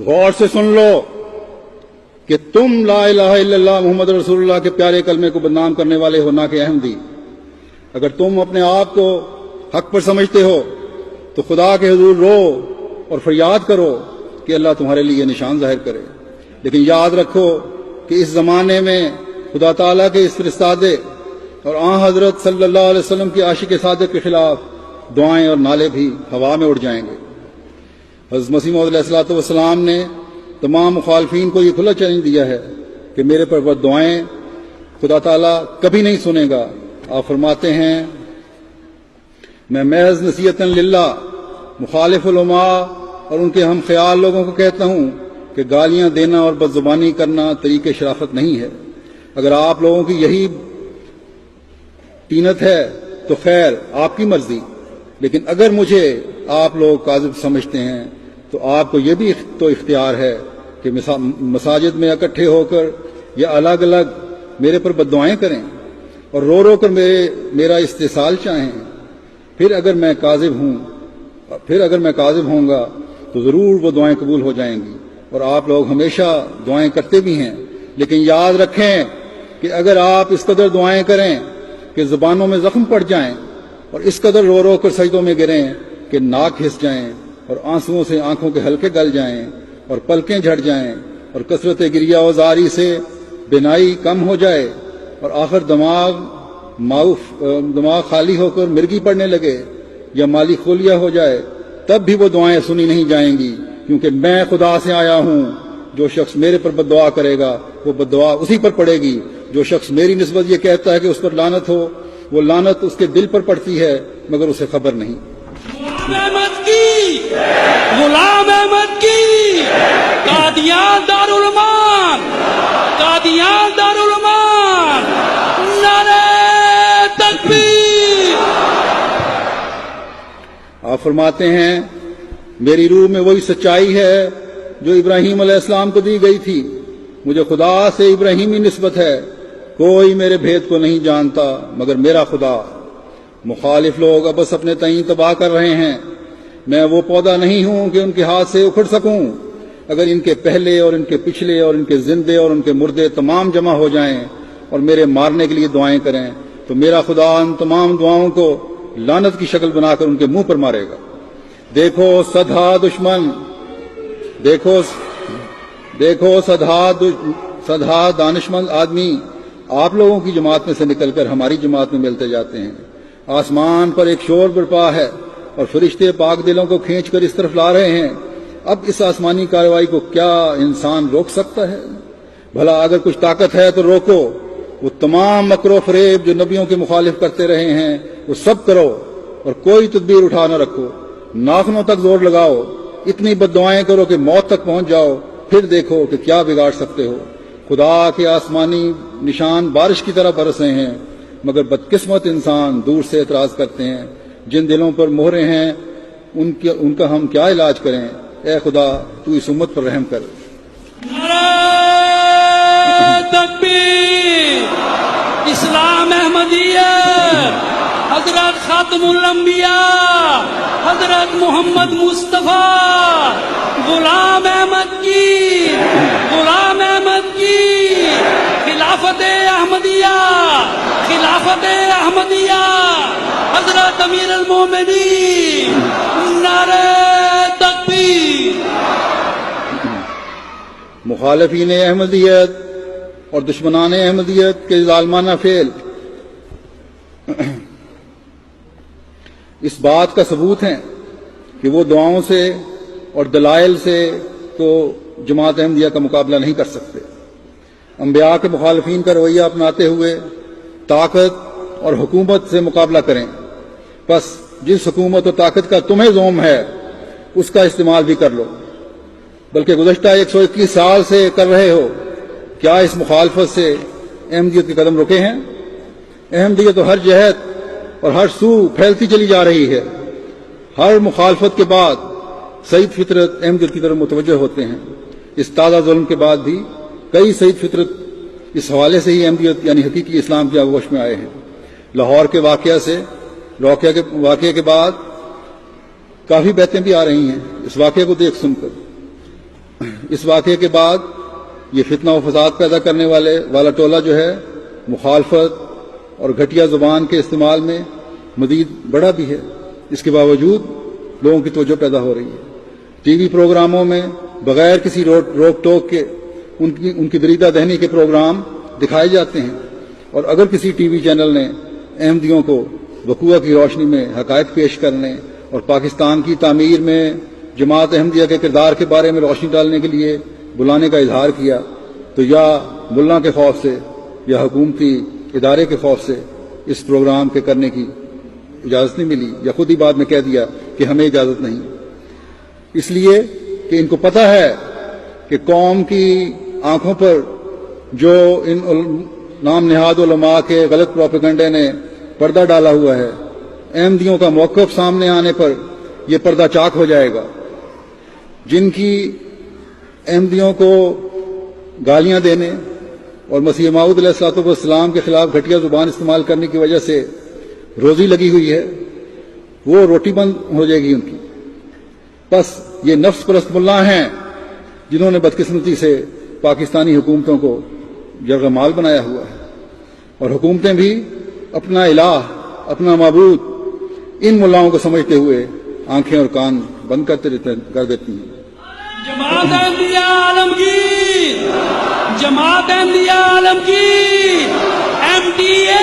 गौर से सुन लो कि तुम ला इलाहा इल्लल्लाह मोहम्मद रसूलुल्लाह के प्यारे कलमे को बदनाम करने वाले हो, ना कि अहमदी। अगर तुम अपने आप को हक पर समझते हो तो खुदा के हुजूर रो और फरियाद करो कि अल्लाह तुम्हारे लिए निशान जाहिर करे। लेकिन याद रखो कि इस ज़माने में खुदा ताला के इस फरिश्तादे और हज़रत सल्लल्लाहु अलैहि वसल्लम की आशिक सादिक के खिलाफ दुआएं और नाले भी हवा में उड़ जाएंगे। हज़रत मसीह मौऊद अलैहिस्सलातु वस्सलाम ने तमाम मुखालफीन को ये खुला चैलेंज दिया है कि मेरे पर बद्दुआएं खुदा ताला कभी नहीं सुनेगा। आप फरमाते हैं, मैं महज नसीहतन लिल्लाह मुखालिफुल उलमा और उनके हम ख्याल लोगों को कहता हूँ कि गालियाँ देना और बदजुबानी करना तरीके शराफत नहीं है। अगर आप लोगों की यही टीनत है तो खैर आपकी मर्जी, लेकिन अगर मुझे आप लोग काज़िब समझते हैं तो आपको ये भी तो इख्तियार है कि मसाजिद में इकट्ठे होकर या अलग अलग मेरे पर बद्दुआएं करें और रो रो कर मेरा इस्तेसाल चाहें। फिर अगर मैं काज़िब होऊंगा तो ज़रूर वो दुआएं कबूल हो जाएंगी और आप लोग हमेशा दुआएं करते भी हैं। लेकिन याद रखें कि अगर आप इस कदर दुआएं करें कि ज़ुबानों में ज़ख्म पड़ जाएं और इस कदर रो रो कर सजदों में गिरें कि नाक हिस जाएं और आंसुओं से आंखों के हल्के गल जाएं और पलकें झड़ जाएं और कसरत गिरिया वजारी से बिनाई कम हो जाए और आखिर दिमाग खाली होकर मिर्गी पड़ने लगे या माली खोलिया हो जाए, तब भी वो दुआएं सुनी नहीं जाएंगी, क्योंकि मैं खुदा से आया हूँ। जो शख्स मेरे पर बद्दुआ करेगा वो बद्दुआ उसी पर पड़ेगी। जो शख्स मेरी निस्बत ये कहता है कि उस पर लानत हो, वो लानत उसके दिल पर पड़ती है मगर उसे खबर नहीं। गुलाम अहमद की कादियान दारुल उलूम, कादियान दारुल उलूम, नारे तकबीर। आप फरमाते हैं, मेरी रूह में वही सच्चाई है जो इब्राहीम अलैहिस्सलाम को दी गई थी। मुझे खुदा से इब्राहीमी निस्बत है। कोई मेरे भेद को नहीं जानता मगर मेरा खुदा। मुखालिफ लोग अब बस अपने तईं तबाह कर रहे हैं। मैं वो पौधा नहीं हूं कि उनके हाथ से उखड़ सकूं। अगर इनके पहले और इनके पिछले और इनके जिंदे और उनके मुर्दे तमाम जमा हो जाएं और मेरे मारने के लिए दुआएं करें तो मेरा खुदा उन तमाम दुआओं को लानत की शक्ल बनाकर उनके मुंह पर मारेगा। देखो सदा दानिशमंद आदमी आप लोगों की जमात में से निकलकर हमारी जमात में मिलते जाते हैं। आसमान पर एक शोर बरपा है और फरिश्ते पाक दिलों को खींचकर इस तरफ ला रहे हैं। अब इस आसमानी कार्रवाई को क्या इंसान रोक सकता है? भला अगर कुछ ताकत है तो रोको। वो तमाम मकरो फरेब जो नबियों के मुखालिफ करते रहे हैं वो सब करो और कोई तदबीर उठा न रखो। नाखनों तक जोर लगाओ, इतनी बद्दुआएं करो कि मौत तक पहुंच जाओ, फिर देखो कि क्या बिगाड़ सकते हो। खुदा के आसमानी निशान बारिश की तरह बरस रहे हैं मगर बदकिस्मत इंसान दूर से एतराज करते हैं। जिन दिलों पर मोहरे हैं उनका हम क्या इलाज करें? ए खुदा, तू इस उम्मत पर रहम कर। तकबीर। इस्लाम अहमदियत हजरत खातमुल अंबिया हजरत मोहम्मद मुस्तफा गुलाम अहमद की खिलाफत अहमदिया हजरत अमीर अल मोमिनीन, नारे तकबीर। मुखालिफीन अहमदियत और दुश्मनान अहमदियत के जालिमाना फेल इस बात का सबूत है कि वो दुआओं से और दलाइल से तो जमात अहमदिया का मुकाबला नहीं कर सकते। अंबिया के मुखालिफीन का रवैया अपनाते हुए ताकत और हुकूमत से मुकाबला करें। बस जिस हुकूमत और ताकत का तुम्हें ज़ोम है उसका इस्तेमाल भी कर लो, बल्कि गुज़श्ता 121 साल से कर रहे हो। क्या इस मुखालफत से अहमदियत के कदम रुके हैं? अहमदियत तो हर जहत और हर सू फैलती चली जा रही है। हर मुखालफत के बाद सईद फितरत अहमदियत की तरफ मुतवज्जह होते हैं। इस ताज़ा जुल्म के बाद भी कई सईद फितरत इस हवाले से ही अहमदियत यानी हकीकी इस्लाम की आगोश में आए हैं। लाहौर के वाक़े के बाद काफ़ी बैतें भी आ रही हैं इस वाक़े को देख सुनकर। اس واقعے کے بعد یہ فتنہ و فساد پیدا کرنے والا ٹولہ جو ہے مخالفت اور گھٹیا زبان کے استعمال میں مزید بڑا بھی ہے. اس کے باوجود لوگوں کی توجہ پیدا ہو رہی ہے. ٹی وی پروگراموں میں بغیر کسی روک ٹوک کے ان کی بریدہ دہنی کے پروگرام دکھائے جاتے ہیں، اور اگر کسی ٹی وی چینل نے احمدیوں کو وقوع کی روشنی میں حقائق پیش کرنے اور پاکستان کی تعمیر میں جماعت احمدیہ کے کردار کے بارے میں روشنی ڈالنے کے لیے بلانے کا اظہار کیا تو یا ملا کے خوف سے یا حکومتی ادارے کے خوف سے اس پروگرام کے کرنے کی اجازت نہیں ملی، یا خود ہی بعد میں کہہ دیا کہ ہمیں اجازت نہیں. اس لیے کہ ان کو پتہ ہے کہ قوم کی آنکھوں پر جو ان نام نہاد علماء کے غلط پروپیگنڈے نے پردہ ڈالا ہوا ہے، احمدیوں کا موقف سامنے آنے پر یہ پردہ چاک ہو جائے گا. جن کی احمدیوں کو گالیاں دینے اور مسیح موعود علیہ الصلوۃ والسلام کے خلاف گھٹیا زبان استعمال کرنے کی وجہ سے روزی لگی ہوئی ہے، وہ روٹی بند ہو جائے گی ان کی. بس یہ نفس پرست ملا ہیں جنہوں نے بدقسمتی سے پاکستانی حکومتوں کو یرغمال بنایا ہوا ہے، اور حکومتیں بھی اپنا الہ، اپنا معبود ان ملاؤں کو سمجھتے ہوئے آنکھیں اور کان بند کر دیتی ہیں. جماعت احمدیہ عالمگیر، جماعت احمدیہ عالمگیر، MDA